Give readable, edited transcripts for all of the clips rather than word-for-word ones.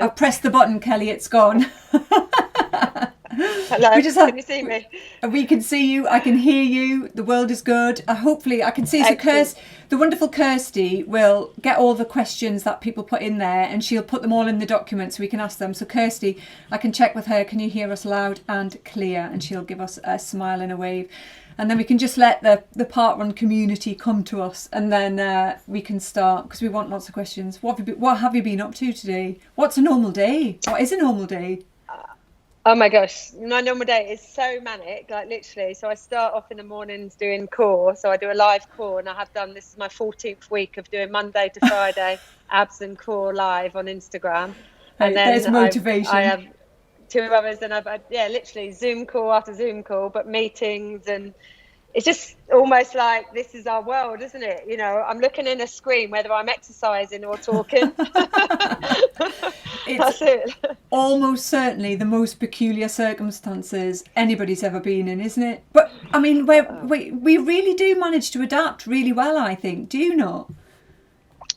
I've pressed the button, Kelly. It's gone. Hello, can you see me? We can see you. I can hear you. The world is good. Hopefully, I can see. So, the wonderful Kirsty will get all the questions that people put in there, and she'll put them all in the document so we can ask them. So, Kirsty, I can check with her. Can you hear us loud and clear? And she'll give us a smile and a wave. And then we can just let the Parkrun community come to us, and then we can start, because we want lots of questions. What have you been up to today? What's a normal day? What is a normal day? Oh my gosh, my normal day is so manic, like literally. So I start off in the mornings doing core. So I do a live core, and I have done, this is my 14th week of doing Monday to Friday abs and core live on Instagram. And then there's motivation. I have 2 others, and I've had, literally Zoom call after Zoom call, but meetings, and it's just almost like this is our world, isn't it? You know, I'm looking in a screen whether I'm exercising or talking. That's it. Almost certainly the most peculiar circumstances anybody's ever been in, isn't it? But I mean, we really do manage to adapt really well, I think. Do you not?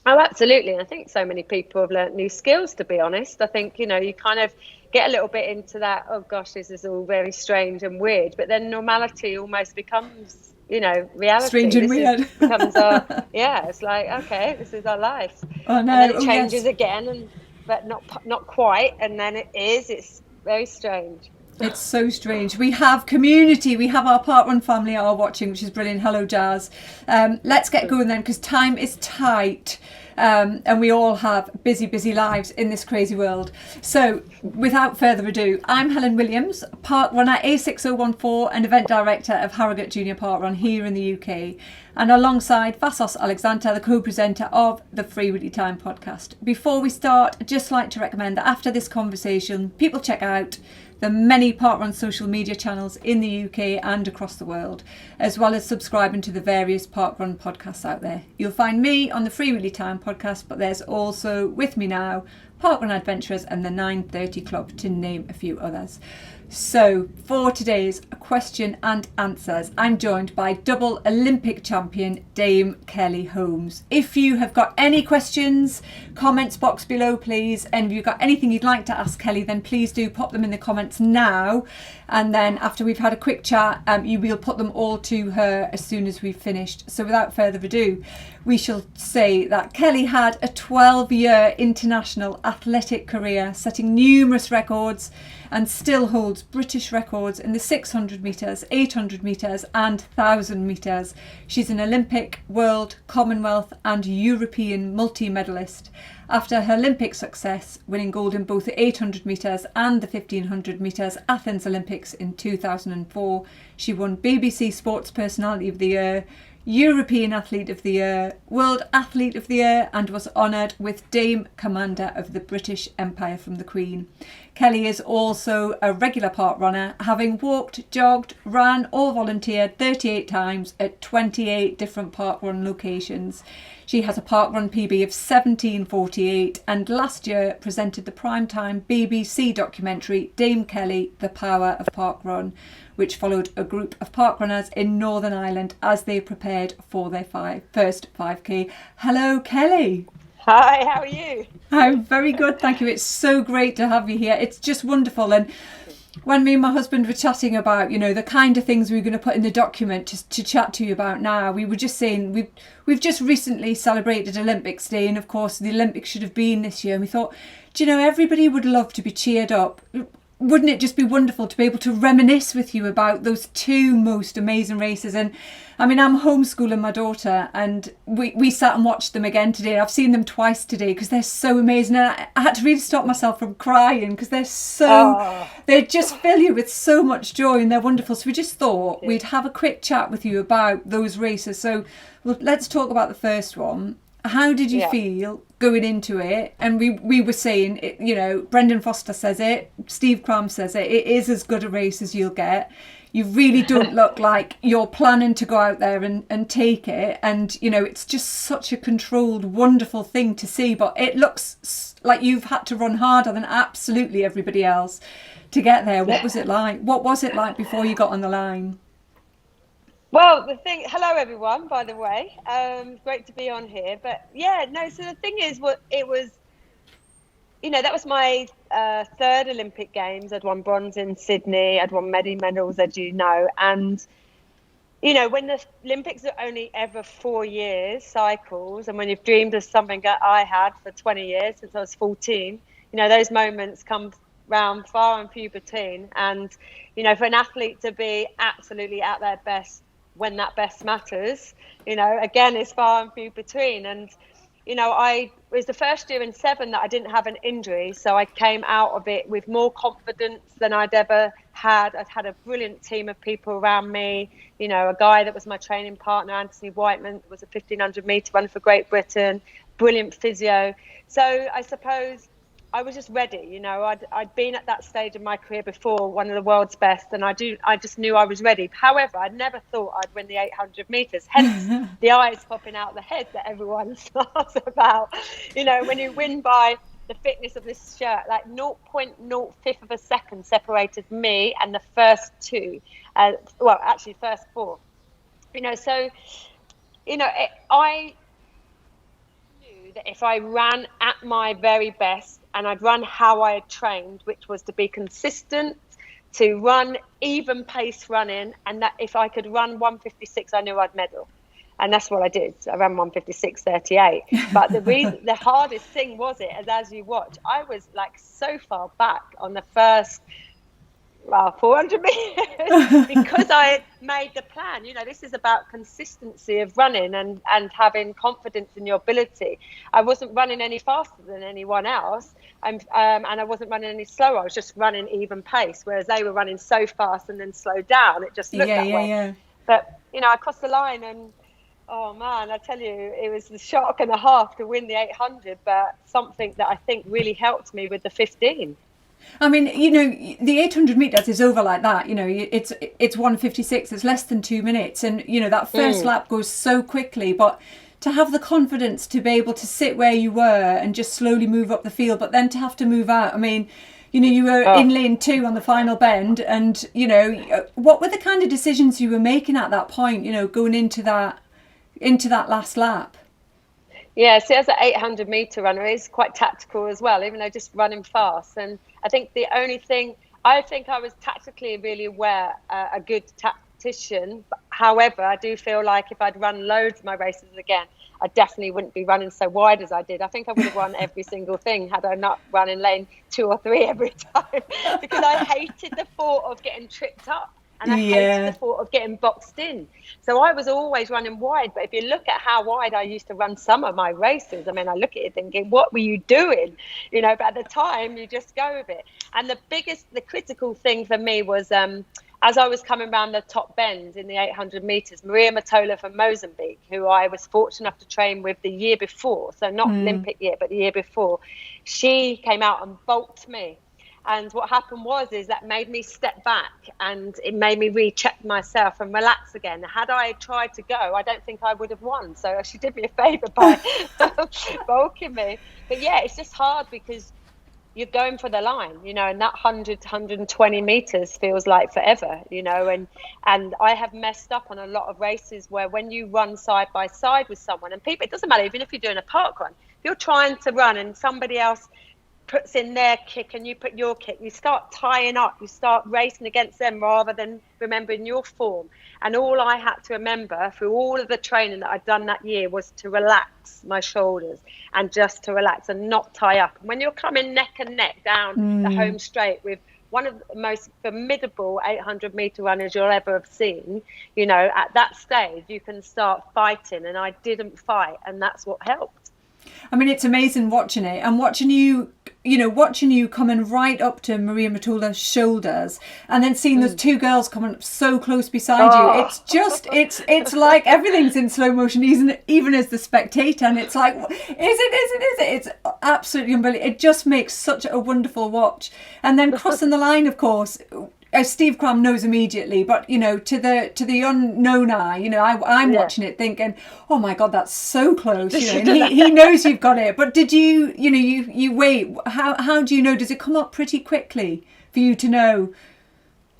Oh, absolutely. I think so many people have learnt new skills, to be honest. I think, you know, you kind of get a little bit into that, oh gosh, this is all very strange and weird, but then normality almost becomes, you know, reality. Strange and weird. Becomes it's like, okay, this is our life. Oh, no. And then it changes again, but not quite. And then it's very strange. It's so strange. We have community. We have our Parkrun family are watching, which is brilliant. Hello, Jazz. Let's get going then, because time is tight. And we all have busy lives in this crazy world. So without further ado, I'm Helen Williams, Parkrunner A6014 and event director of Harrogate Junior Parkrun here in the UK. And alongside Vassos Alexander, the co-presenter of the Free Weekly Time podcast. Before we start, I'd just like to recommend that after this conversation, people check out the many Parkrun social media channels in the UK and across the world, as well as subscribing to the various Parkrun podcasts out there. You'll find me on the Free Weekly Time podcast, but there's also, with me now, Parkrun Adventurers and the 9:30 Club, to name a few others. So for today's question and answers, I'm joined by double Olympic champion Dame Kelly Holmes. If you have got any questions, comments box below please, and if you've got anything you'd like to ask Kelly, then please do pop them in the comments now, and then after we've had a quick chat, you will put them all to her as soon as we've finished. So without further ado, we shall say that Kelly had a 12-year international athletic career, setting numerous records, and still holds British records in the 600 metres, 800 metres and 1,000 metres. She's an Olympic, World, Commonwealth and European multi-medalist. After her Olympic success, winning gold in both the 800 metres and the 1,500 metres Athens Olympics in 2004, she won BBC Sports Personality of the Year, European Athlete of the Year, World Athlete of the Year, and was honoured with Dame Commander of the British Empire from the Queen. Kelly is also a regular Parkrunner, having walked, jogged, ran or volunteered 38 times at 28 different Parkrun locations. She has a Parkrun PB of 17:48 and last year presented the primetime BBC documentary Dame Kelly, The Power of Parkrun, which followed a group of parkrunners in Northern Ireland as they prepared for their first 5K. Hello, Kelly. Hi, how are you? I'm very good, thank you. It's so great to have you here. It's just wonderful. And when me and my husband were chatting about, you know, the kind of things we were going to put in the document to chat to you about now, we were just saying we've just recently celebrated Olympics Day, and of course the Olympics should have been this year. And we thought, do you know, everybody would love to be cheered up. Wouldn't it just be wonderful to be able to reminisce with you about those two most amazing races? And I mean, I'm homeschooling my daughter, and we sat and watched them again today. I've seen them twice today because they're so amazing, and I had to really stop myself from crying because they just fill you with so much joy, and they're wonderful. So we just thought we'd have a quick chat with you about those races. So let's talk about the first one. How did you feel going into it? And we were saying, it, you know, Brendan Foster says it, Steve Cram says it, it is as good a race as you'll get. You really don't look like you're planning to go out there and take it. And, you know, it's just such a controlled, wonderful thing to see. But it looks like you've had to run harder than absolutely everybody else to get there. What was it like? What was it like before you got on the line? Well, hello everyone, by the way. Great to be on here. But yeah, no, so the thing is, that was my third Olympic Games. I'd won bronze in Sydney. I'd won many medals, as you know. And, when the Olympics are only ever 4 years cycles, and when you've dreamed of something that I had for 20 years, since I was 14, those moments come round far and few between. And, for an athlete to be absolutely at their best when that best matters, again, is far and few between. And, it was the first year in 7 that I didn't have an injury. So I came out of it with more confidence than I'd ever had. I'd had a brilliant team of people around me. A guy that was my training partner, Anthony Whiteman, was a 1500 metre runner for Great Britain, brilliant physio. So I suppose I was just ready. I'd been at that stage of my career before, one of the world's best, and I just knew I was ready. However, I never thought I'd win the 800 metres, hence the eyes popping out of the head that everyone starts about. When you win by the thickness of this shirt, like 0.05 of a second separated me and the first two, first four. I knew that if I ran at my very best and I'd run how I had trained, which was to be consistent, to run even pace running, and that if I could run 156, I knew I'd medal. And that's what I did. I ran 156.38. But the hardest thing was as you watch, I was like so far back on the first 400 meters because I had made the plan. This is about consistency of running and having confidence in your ability. I wasn't running any faster than anyone else, and I wasn't running any slower. I was just running even pace, whereas they were running so fast and then slowed down. It just looked that way. Yeah. But I crossed the line, and oh man, I tell you, it was a shock and a half to win the 800, but something that I think really helped me with the 15. I mean, the 800 metres is over like that. It's 156. It's less than 2 minutes, and that first lap goes so quickly. But to have the confidence to be able to sit where you were and just slowly move up the field, but then to have to move out. I mean, you were in lane 2 on the final bend, and what were the kind of decisions you were making at that point? Going into that last lap. Yeah, see, as an 800 metre runner, it's quite tactical as well, even though just running fast. And I think the only thing, I think I was tactically really aware, a good tactician. However, I do feel like if I'd run loads of my races again, I definitely wouldn't be running so wide as I did. I think I would have won every single thing had I not run in lane 2 or 3 every time, because I hated the thought of getting tripped up. And I hated the thought of getting boxed in. So I was always running wide. But if you look at how wide I used to run some of my races, I mean, I look at it thinking, what were you doing? But at the time, you just go with it. And the critical thing for me was, as I was coming around the top bend in the 800 metres, Maria Matola from Mozambique, who I was fortunate enough to train with the year before, so not Olympic year, but the year before, she came out and bulked me. And what happened is that made me step back, and it made me recheck myself and relax again. Had I tried to go, I don't think I would have won. So she did me a favour by bulking me. But yeah, it's just hard because you're going for the line, and that 100, 120 metres feels like forever, and I have messed up on a lot of races where when you run side by side with someone, and people, it doesn't matter, even if you're doing a park run, if you're trying to run and somebody else puts in their kick and you put your kick, you start tying up, you start racing against them rather than remembering your form. And all I had to remember through all of the training that I'd done that year was to relax my shoulders and just to relax and not tie up. And when you're coming neck and neck down the home straight with one of the most formidable 800 metre runners you'll ever have seen, at that stage you can start fighting, and I didn't fight, and that's what helped. I mean, it's amazing watching it and watching you coming right up to Maria Matola's shoulders, and then seeing those two girls coming up so close beside you. It's just, it's like everything's in slow motion, even as the spectator. And it's like, is it? It's absolutely unbelievable. It just makes such a wonderful watch. And then crossing the line, of course, Steve Cram knows immediately, but to the unknown eye, I'm watching it thinking, oh my God, that's so close. And he knows you've got it. But did you wait? How do you know? Does it come up pretty quickly for you to know,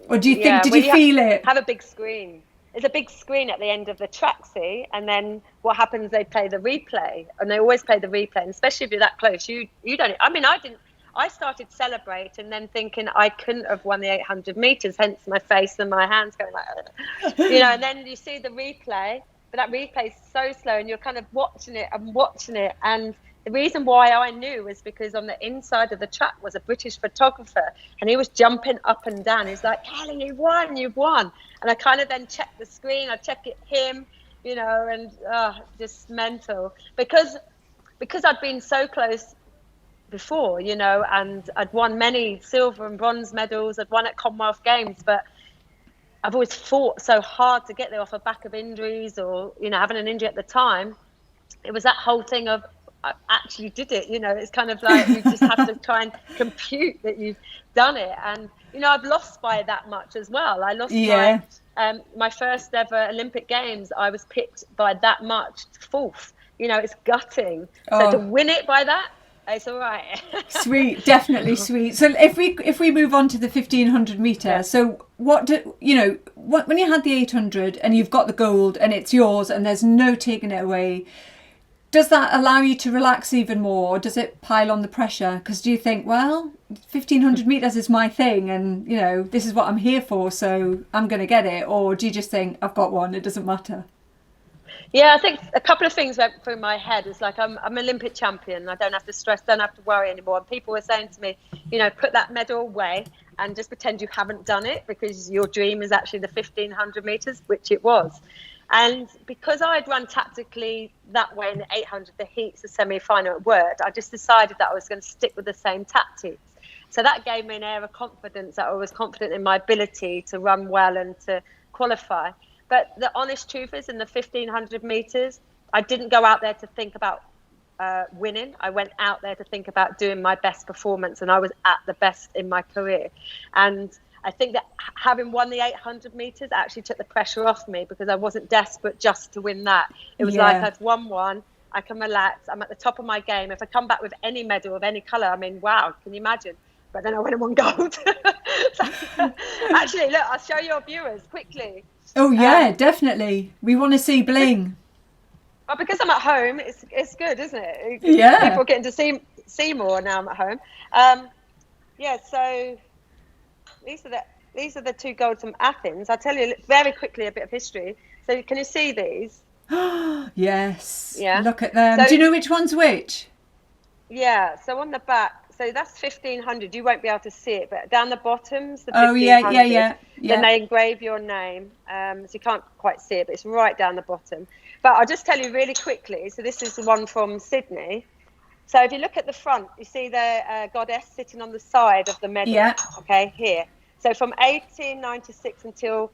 or do you think? Did you feel it? Have a big screen. There's a big screen at the end of the track, see, and then what happens? They play the replay, and they always play the replay, and especially if you're that close, you don't. I mean, I didn't. I started celebrating, then thinking I couldn't have won the 800 meters, hence my face and my hands going like, and then you see the replay, but that replay is so slow, and you're kind of watching it and watching it. And the reason why I knew was because on the inside of the track was a British photographer, and he was jumping up and down. He's like, Kelly, you've won. And I kind of then checked the screen, I check it him, and just mental. Because I'd been so close before, and I'd won many silver and bronze medals. I'd won at Commonwealth Games, but I've always fought so hard to get there off the back of injuries or, having an injury at the time. It was that whole thing of, I actually did it, it's kind of like you just have to try and compute that you've done it. And, I've lost by that much as well. I lost my first ever Olympic Games. I was picked by that much, fourth. It's gutting. So to win it by that, it's all right. Sweet, definitely sweet. So if we move on to the 1500 meter, so when you had the 800 and you've got the gold and it's yours and there's no taking it away, does that allow you to relax even more, or does it pile on the pressure? Because do you think, well, 1500 meters is my thing, and this is what I'm here for, so I'm going to get it? Or do you just think, I've got one, it doesn't matter? Yeah, I think a couple of things went through my head. It's like I'm Olympic champion. I don't have to stress, don't have to worry anymore. And people were saying to me, put that medal away and just pretend you haven't done it, because your dream is actually the 1500 meters, which it was. And because I'd run tactically that way in the 800, the heats, the semi-final, it worked. I just decided that I was going to stick with the same tactics. So that gave me an air of confidence, that I was confident in my ability to run well and to qualify. But the honest truth is, in the 1500 meters, I didn't go out there to think about winning. I went out there to think about doing my best performance, and I was at the best in my career. And I think that having won the 800 meters actually took the pressure off me, because I wasn't desperate just to win that. It was like, I've won one, I can relax, I'm at the top of my game. If I come back with any medal of any colour, I mean, wow, can you imagine? But then I went and won gold. Actually, look, I'll show your viewers quickly. Oh yeah, definitely. We want to see bling. Well, because I'm at home, it's good, isn't it? Yeah. People are getting to see more now I'm at home. So these are the two golds from Athens. I'll tell you very quickly a bit of history. So can you see these? Yes. Yeah. Look at them. So, do you know which one's which? Yeah. So on the back, so that's 1500. You won't be able to see it, but down the bottom's the 1500. Yeah. Then they engrave your name. So you can't quite see it, but it's right down the bottom. But I'll just tell you really quickly. So this is the one from Sydney. So if you look at the front, you see the goddess sitting on the side of the medal. Yeah. Okay, here. So from 1896 until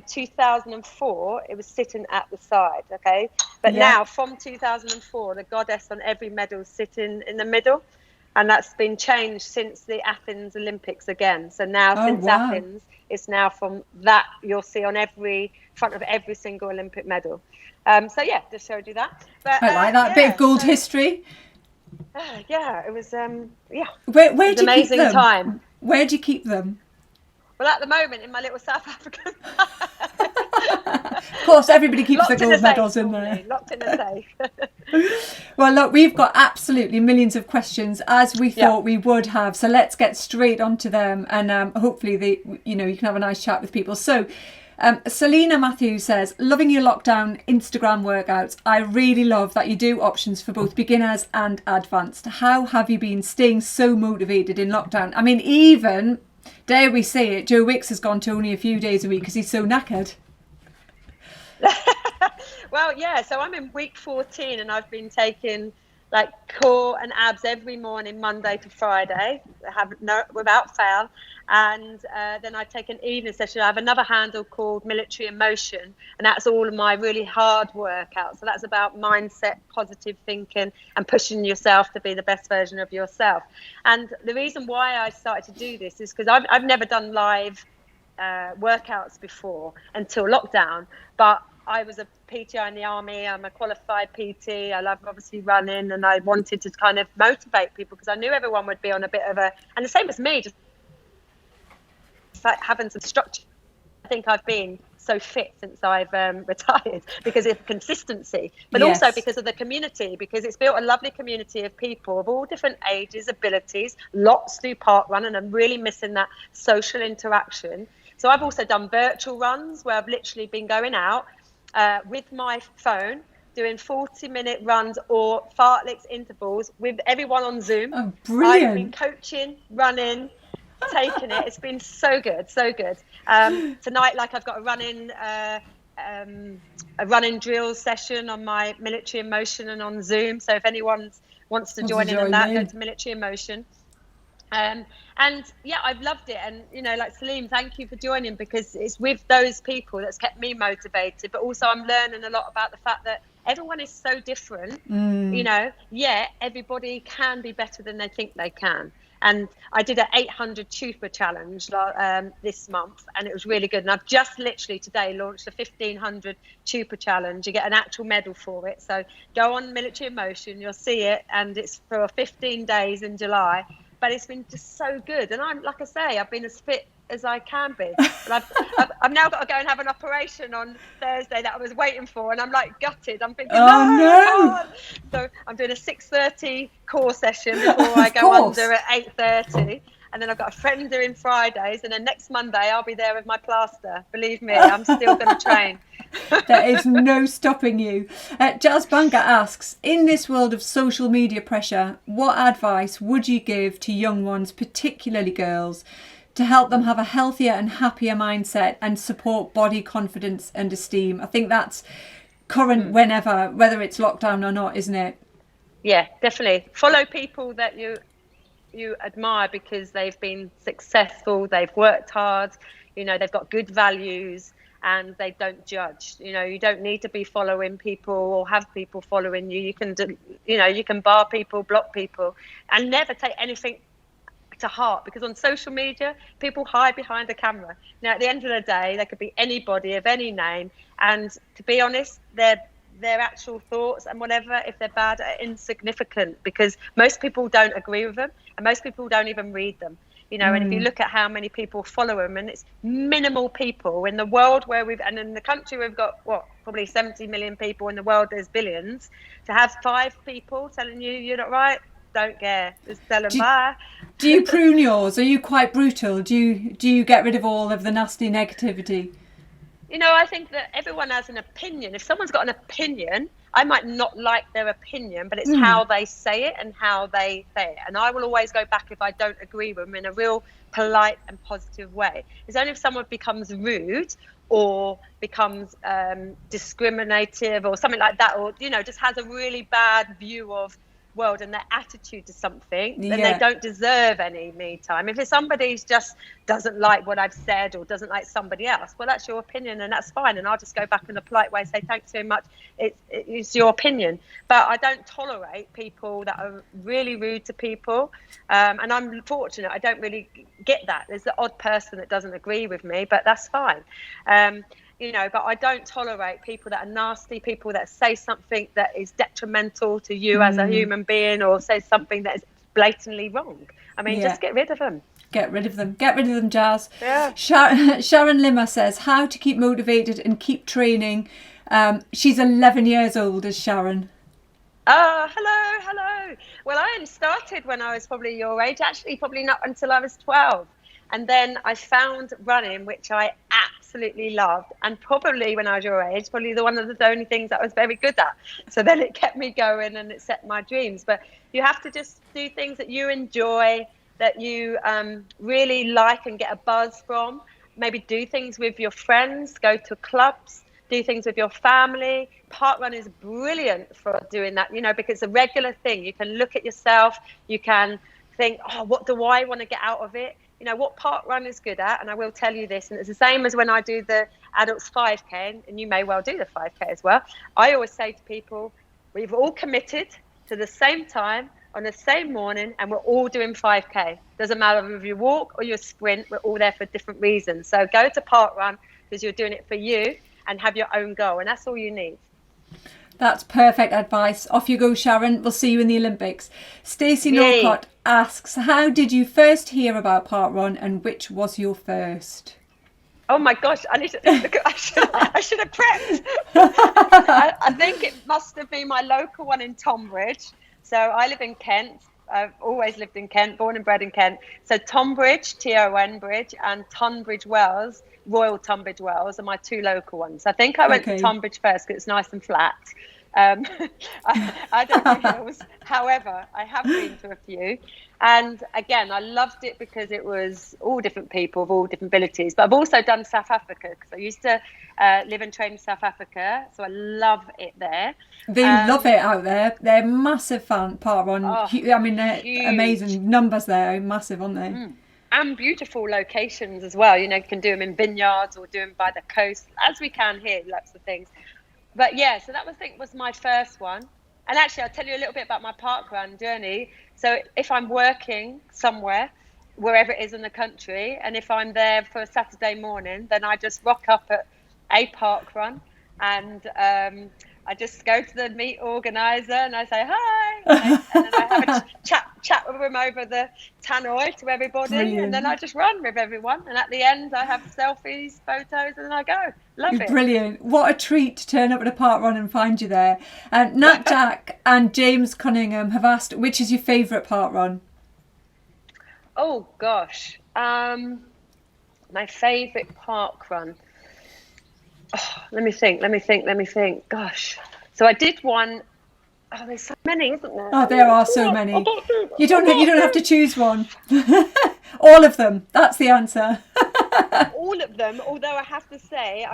2004, it was sitting at the side. Okay, but now from 2004, the goddess on every medal is sitting in the middle, and that's been changed since the Athens Olympics again. So now Athens, it's now from that you'll see on every front of every single Olympic medal. Just showed you that. But, I like that bit of gold history. It was Where it was do you amazing keep them? time. Where do you keep them? Well, at the moment, in my little South African Of course, everybody keeps their gold medals in there. Locked in a safe. Well, look, we've got absolutely millions of questions, as we thought we would have. So let's get straight onto them, and hopefully, you can have a nice chat with people. So, Selena Matthews says, loving your lockdown Instagram workouts. I really love that you do options for both beginners and advanced. How have you been staying so motivated in lockdown? I mean, even, dare we say it, Joe Wicks has gone to only a few days a week because he's so knackered. Well, so I'm in week 14, and I've been taking like core and abs every morning, Monday to Friday, without fail. And then I take an evening session. I have another handle called Military Emotion, and that's all of my really hard workouts. So that's about mindset, positive thinking, and pushing yourself to be the best version of yourself. And the reason why I started to do this is because I've never done live workouts before until lockdown, but I was a PTI in the army. I'm a qualified PT. I love obviously running, and I wanted to kind of motivate people because I knew everyone would be on a bit of and the same as me, just like having some structure. I think I've been so fit since I've retired, because of consistency, but Yes. also because of the community, because it's built a lovely community of people of all different ages, abilities. Lots do park run, and I'm really missing that social interaction. So I've also done virtual runs where I've literally been going out with my phone, doing 40-minute runs or fartleks intervals with everyone on Zoom. Oh, I've been brilliant. coaching, running, taking it. It's been so good, so good. Tonight, like, I've got a running drill session on my Military in Motion and on Zoom. So if anyone wants to join in on that, go to Military in Motion. And yeah, I've loved it. And, you know, like Salim, thank you for joining, because it's with those people that's kept me motivated. But also I'm learning a lot about the fact that everyone is so different, you know, yeah, everybody can be better than they think they can. And I did an 800 Chupa challenge this month, and it was really good. And I've just literally today launched a 1500 Chupa challenge. You get an actual medal for it. So go on Military in Motion, you'll see it. And it's for 15 days in July. But it's been just so good. And I'm, like I say, I've been as fit as I can be. But I've now got to go and have an operation on Thursday that I was waiting for. And I'm like gutted. I'm thinking, no. So I'm doing a 6:30 core session before I go under at 8:30. And then I've got a friend doing Fridays. And then next Monday, I'll be there with my plaster. Believe me, I'm still going to train. There is no stopping you. Jazz Banker asks, in this world of social media pressure, what advice would you give to young ones, particularly girls, to help them have a healthier and happier mindset and support body confidence and esteem? I think that's current whenever, whether it's lockdown or not, isn't it? Yeah, definitely. Follow people that you admire because they've been successful, they've worked hard, you know, they've got good values, and they don't judge. You know, you don't need to be following people or have people following you. You can do, you know, you can bar people, block people, and never take anything to heart, because on social media people hide behind a camera. Now at the end of the day, they could be anybody of any name, and to be honest, their actual thoughts and whatever, if they're bad, are insignificant, because most people don't agree with them, and most people don't even read them. You know, and if you look at how many people follow them, and it's minimal people in the world where and in the country we've got, what, probably 70 million people. In the world there's billions. To have 5 people telling you you're not right, don't care. Just tell them bye. Do you prune yours? Are you quite brutal? Do you get rid of all of the nasty negativity? You know, I think that everyone has an opinion. If someone's got an opinion, I might not like their opinion, but it's how they say it and how they say it. And I will always go back if I don't agree with them in a real polite and positive way. It's only if someone becomes rude or becomes discriminative or something like that, or, you know, just has a really bad view of world and their attitude to something, then they don't deserve any me time. If somebody's just doesn't like what I've said or doesn't like somebody else, well, that's your opinion and that's fine, and I'll just go back in a polite way and say thanks very much, it's your opinion. But I don't tolerate people that are really rude to people, and I'm fortunate I don't really get that. There's the odd person that doesn't agree with me, but that's fine. You know, but I don't tolerate people that are nasty, people that say something that is detrimental to you as a human being, or say something that is blatantly wrong. I mean, just get rid of them. Get rid of them. Get rid of them, Jazz. Yeah. Sharon Limmer says, how to keep motivated and keep training. She's 11 years old, is Sharon. Oh, hello. Well, I only started when I was probably your age, actually, probably not until I was 12. And then I found running, which I absolutely loved. And probably when I was your age, probably one of the only things that I was very good at. So then it kept me going and it set my dreams. But you have to just do things that you enjoy, that you really like and get a buzz from. Maybe do things with your friends, go to clubs, do things with your family. Parkrun is brilliant for doing that, you know, because it's a regular thing. You can look at yourself, you can think, oh, what do I want to get out of it? You know, what Parkrun is good at, and I will tell you this, and it's the same as when I do the adults 5K, and you may well do the 5K as well. I always say to people, we've all committed to the same time on the same morning, and we're all doing 5K. Doesn't matter if you walk or you sprint, we're all there for different reasons. So go to Parkrun because you're doing it for you and have your own goal, and that's all you need. That's perfect advice. Off you go, Sharon. We'll see you in the Olympics. Stacey Norcott asks, how did you first hear about Parkrun and which was your first? Oh my gosh, I need to look. I should have prepped. I think it must have been my local one in Tonbridge. So I live in Kent. I've always lived in Kent, born and bred in Kent. So Tonbridge, Ton Bridge, and Tunbridge Wells, Royal Tunbridge Wells, are my two local ones. I think I went to Tonbridge first because it's nice and flat. Um, I don't do hills. However, I have been to a few. And again, I loved it because it was all different people of all different abilities. But I've also done South Africa because I used to live and train in South Africa. So I love it there. They love it out there. They're massive fan Parkrun. I mean, they're huge. Amazing numbers there. Massive, aren't they? And beautiful locations as well. You know, you can do them in vineyards or do them by the coast, as we can here, lots of things. But yeah, so that was, I think, was my first one. And actually, I'll tell you a little bit about my parkrun journey. So if I'm working somewhere, wherever it is in the country, and if I'm there for a Saturday morning, then I just rock up at a parkrun, and I just go to the meet organizer and I say hi, and then I have a chat with them over the tannoy to everybody. Brilliant. And then I just run with everyone, and at the end I have selfies, photos, and then I go. Love it. Brilliant. What a treat to turn up at a parkrun and find you there. Nat Jack and James Cunningham have asked, which is your favourite parkrun? Oh gosh, my favourite parkrun. Oh, let me think. Gosh. So I did one. Oh, there's so many, isn't there? Oh, there are so many. You don't have to choose one. All of them. That's the answer. All of them. Although I have to say,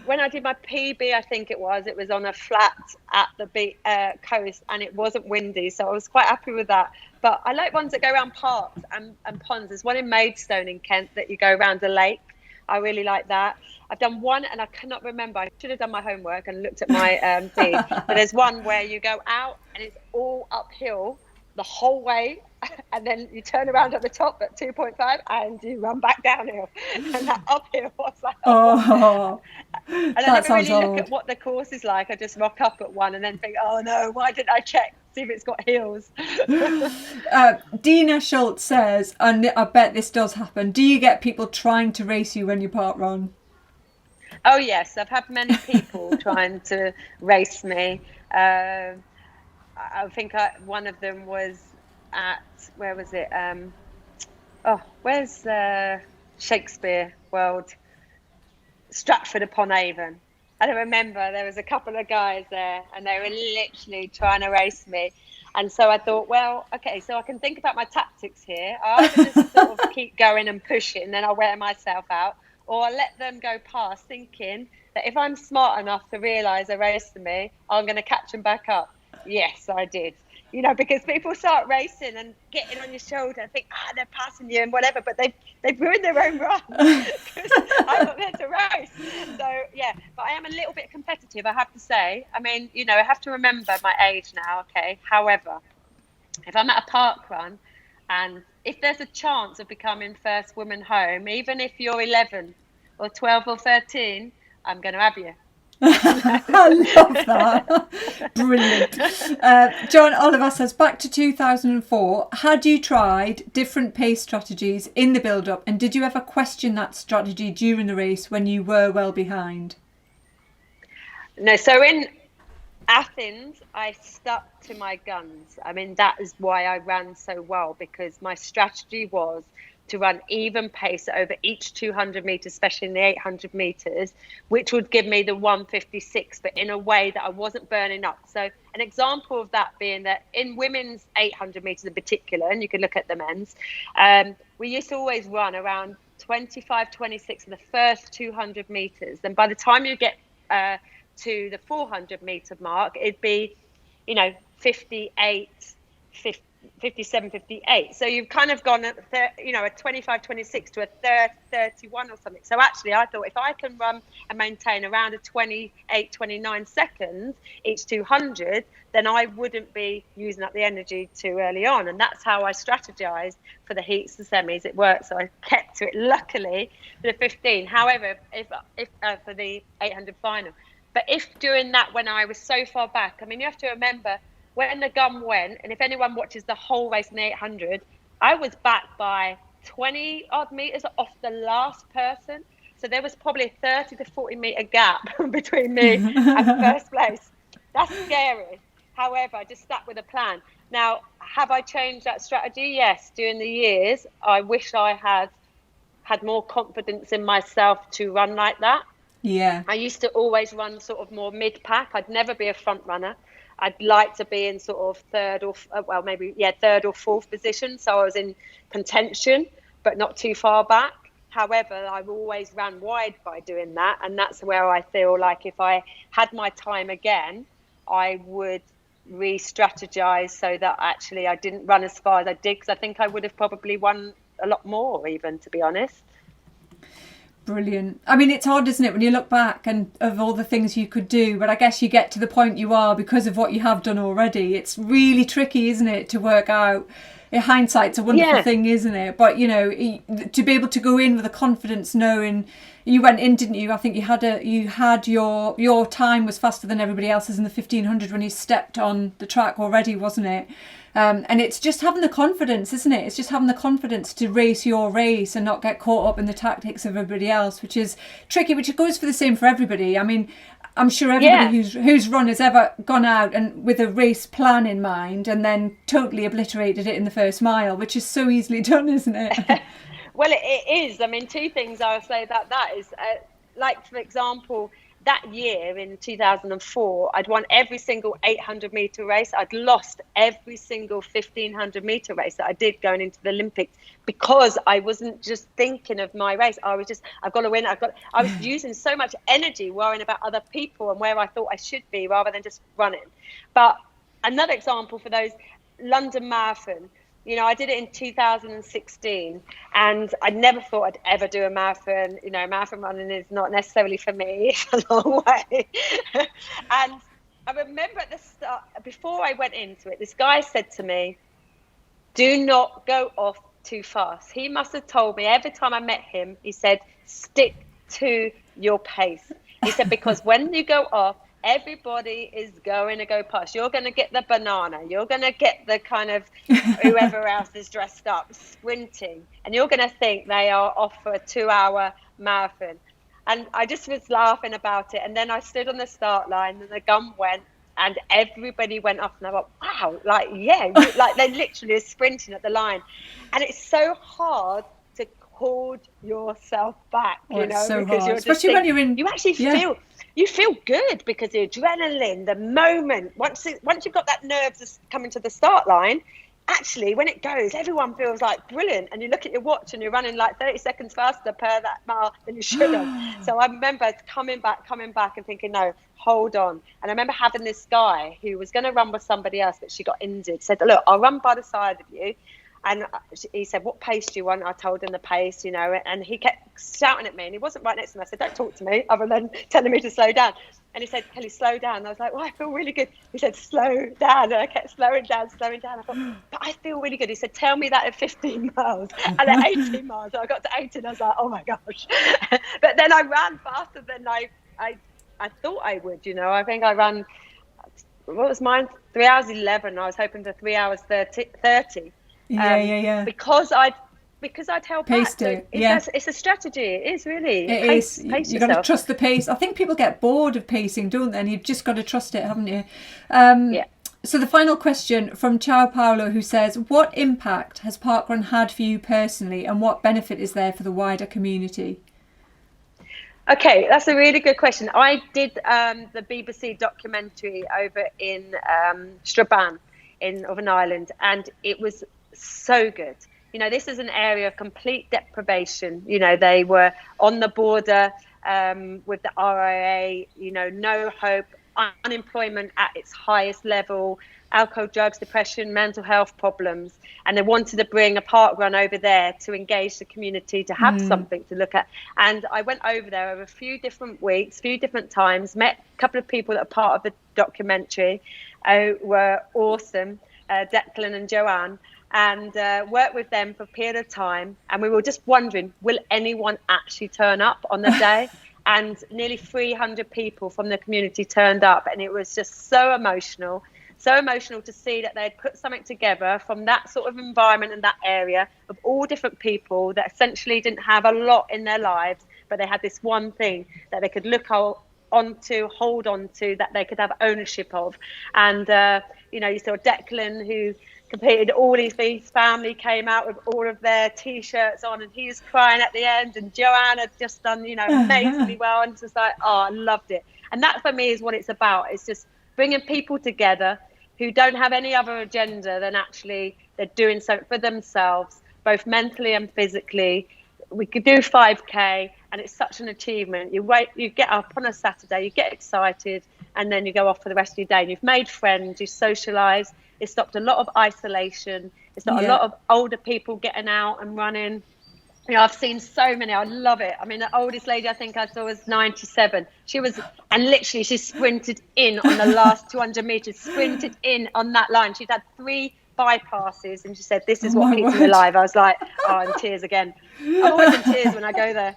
when I did my PB, I think it was on a flat at the coast, and it wasn't windy, so I was quite happy with that. But I like ones that go around parks and ponds. There's one in Maidstone in Kent that you go around a lake. I really like that. I've done one, and I cannot remember. I should have done my homework and looked at my feed. But there's one where you go out and it's all uphill the whole way, and then you turn around at the top at 2.5 and you run back downhill. And that uphill was like, oh. And I never really look at what the course is like. I just rock up at one and then think, oh no, why didn't I check? See if it's got hills. Dina Schultz says, and I bet this does happen, do you get people trying to race you when you parkrun? Oh yes, I've had many people trying to race me. I think one of them was at, where was it? Where's Shakespeare World? Stratford upon Avon. And I remember there was a couple of guys there, and they were literally trying to race me. And so I thought, well, okay, so I can think about my tactics here. I either just sort of keep going and pushing, and then I'll wear myself out, or I'll let them go past, thinking that if I'm smart enough to realise they're racing me, I'm going to catch them back up. Yes, I did. You know, because people start racing and getting on your shoulder and think, they're passing you and whatever, but they've ruined their own run because I'm not there to race. So, yeah, but I am a little bit competitive, I have to say. I mean, you know, I have to remember my age now, okay? However, if I'm at a parkrun and if there's a chance of becoming first woman home, even if you're 11 or 12 or 13, I'm going to have you. I love that. Brilliant. John Oliver says, back to 2004, had you tried different pace strategies in the build-up, and did you ever question that strategy during the race when you were well behind? No, so in Athens, I stuck to my guns. I mean, that is why I ran so well, because my strategy was to run even pace over each 200 meters, especially in the 800 meters, which would give me the 156, but in a way that I wasn't burning up. So an example of that being that in women's 800 meters in particular, and you can look at the men's, we used to always run around 25, 26 in the first 200 meters. Then by the time you get to the 400 meter mark, it'd be, 58, 57, 58. So you've kind of gone at, a 25, 26 to a 31 or something. So actually, I thought if I can run and maintain around a 28, 29 seconds each 200, then I wouldn't be using up the energy too early on. And that's how I strategized for the heats and semis. It worked. So I kept to it, luckily, for the 15. However, if for the 800 final. But if during that, when I was so far back, I mean, you have to remember, when the gun went, and if anyone watches the whole race in the 800, I was back by 20 odd meters off the last person. So there was probably a 30 to 40 metre gap between me and first place. That's scary. However, I just stuck with a plan. Now, have I changed that strategy? Yes. During the years, I wish I had more confidence in myself to run like that. Yeah. I used to always run sort of more mid-pack. I'd never be a front runner. I'd like to be in sort of third or fourth position. So I was in contention, but not too far back. However, I've always ran wide by doing that. And that's where I feel like if I had my time again, I would re-strategize so that actually I didn't run as far as I did, because I think I would have probably won a lot more, even, to be honest. Brilliant. I mean, it's hard, isn't it, when you look back and of all the things you could do, but I guess you get to the point you are because of what you have done already. It's really tricky, isn't it, to work out. In hindsight's a wonderful thing, isn't it? But, you know, to be able to go in with a confidence knowing you went in, didn't you? I think you had your time was faster than everybody else's in the 1500 when you stepped on the track already, wasn't it? And it's just having the confidence, isn't it? It's just having the confidence to race your race and not get caught up in the tactics of everybody else, which is tricky, which goes for the same for everybody. I mean, I'm sure everybody who's run has ever gone out and with a race plan in mind and then totally obliterated it in the first mile, which is so easily done, isn't it? Well, it is. I mean, two things I'll say about that is, like, for example, that year in 2004, I'd won every single 800-meter race. I'd lost every single 1500-meter race that I did going into the Olympics, because I wasn't just thinking of my race. I was just, I've got to win. I was using so much energy worrying about other people and where I thought I should be rather than just running. But another example for those, London Marathon. You know, I did it in 2016 and I never thought I'd ever do a marathon. You know, marathon running is not necessarily for me. It's a long way. And I remember at the start, before I went into it, this guy said to me, do not go off too fast. He must have told me every time I met him, he said, stick to your pace. He said, because when you go off, everybody is going to go past. You're going to get the banana. You're going to get the kind of whoever else is dressed up, sprinting. And you're going to think they are off for a 2-hour marathon. And I just was laughing about it. And then I stood on the start line and the gun went and everybody went off. And I thought, wow, like, yeah, like they literally are sprinting at the line. And it's so hard to hold yourself back, you know, so because hard. you're just especially when you're in, you actually feel good because the adrenaline, the moment, once you've got that nerves coming to the start line, actually when it goes, everyone feels like brilliant. And you look at your watch and you're running like 30 seconds faster per that mile than you should have. So I remember coming back and thinking, no, hold on. And I remember having this guy who was going to run with somebody else, but she got injured, said, look, I'll run by the side of you. And he said, what pace do you want? I told him the pace, you know, and he kept shouting at me and he wasn't right next to me. I said, don't talk to me other than telling me to slow down. And he said, Kelly, slow down. And I was like, well, I feel really good. He said, slow down. And I kept slowing down. I thought, but I feel really good. He said, tell me that at 15 miles. And at 18 miles, I got to 18. I was like, oh my gosh. But then I ran faster than I thought I would, you know. I think I ran, what was mine? 3 hours 11. I was hoping for 3 hours 30. Yeah. Because I'd held Paced back. it, It's a strategy. It is really. Pace you've got to yourself. trust the pace. I think people get bored of pacing, don't they? And you've just got to trust it, haven't you? So the final question from Ciao Paolo, who says, what impact has Parkrun had for you personally and what benefit is there for the wider community? Okay, that's a really good question. I did the BBC documentary over in Strabane in Northern Ireland, and it was so good. You know, this is an area of complete deprivation. You know, they were on the border with the RIA, you know, no hope, unemployment at its highest level, alcohol, drugs, depression, mental health problems. And they wanted to bring a parkrun over there to engage the community, to have something to look at. And I went over there over a few different weeks, few different times, met a couple of people that are part of the documentary who were awesome, Declan and Joanne, and worked with them for a period of time. And we were just wondering, will anyone actually turn up on the day? And nearly 300 people from the community turned up. And it was just so emotional to see that they'd put something together from that sort of environment and that area of all different people that essentially didn't have a lot in their lives, but they had this one thing that they could look hold on to, that they could have ownership of. And you saw Declan, who competed, all his family came out with all of their t-shirts on, and he was crying at the end, and Joanne had just done amazingly well, and just like, oh, I loved it. And that for me is what it's about. It's just bringing people together who don't have any other agenda than actually they're doing something for themselves, both mentally and physically. We could do 5K, and it's such an achievement. You get up on a Saturday, you get excited, and then you go off for the rest of your day, and you've made friends, you socialise. It stopped a lot of isolation. It stopped a lot of older people getting out and running. I've seen so many. I love it. I mean, the oldest lady I think I saw was 97. And literally she sprinted in on the last 200 meters, sprinted in on that line. She'd had 3 bypasses, and she said, this is what keeps me alive. I was like, oh, in tears again. I'm always in tears when I go there.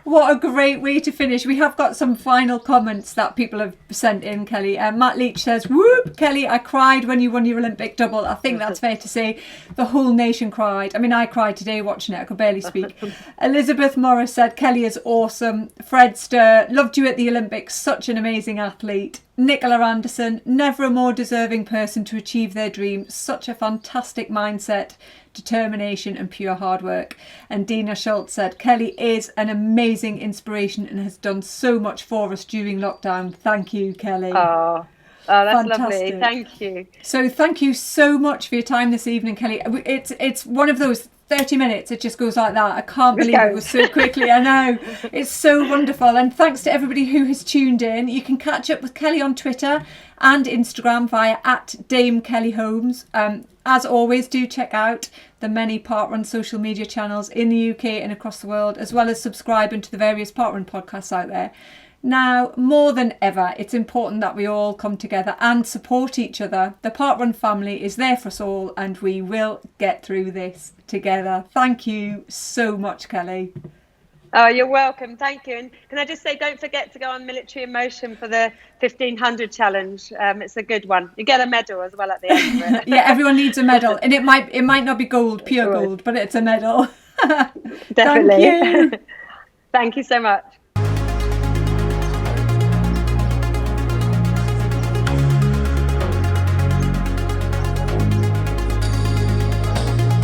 What a great way to finish. We have got some final comments that people have sent in, Kelly. Matt Leach says, whoop, Kelly, I cried when you won your Olympic double. I think that's fair to say. The whole nation cried. I mean, I cried today watching it. I could barely speak. Elizabeth Morris said, Kelly is awesome. Fred Sturr, loved you at the Olympics. Such an amazing athlete. Nicola Anderson, never a more deserving person to achieve their dream. Such a fantastic mindset, determination and pure hard work. And Dina Schultz said, Kelly is an amazing inspiration and has done so much for us during lockdown. Thank you, Kelly. Oh, that's fantastic. Lovely. Thank you. So thank you so much for your time this evening, Kelly. It's one of those 30 minutes, it just goes like that. I can't believe it was so quickly. I know. It's so wonderful. And thanks to everybody who has tuned in. You can catch up with Kelly on Twitter and Instagram via @DameKellyHolmes. As always, do check out the many Parkrun social media channels in the UK and across the world, as well as subscribing to the various Parkrun podcasts out there. Now, more than ever, it's important that we all come together and support each other. The Parkrun family is there for us all, and we will get through this together. Thank you so much, Kelly. Oh, you're welcome. Thank you. And can I just say, don't forget to go on Military in Motion for the 1500 challenge. It's a good one. You get a medal as well at the end of it. Yeah, everyone needs a medal, and it might not be gold, pure gold, but it's a medal. Definitely. Thank you. Thank you so much.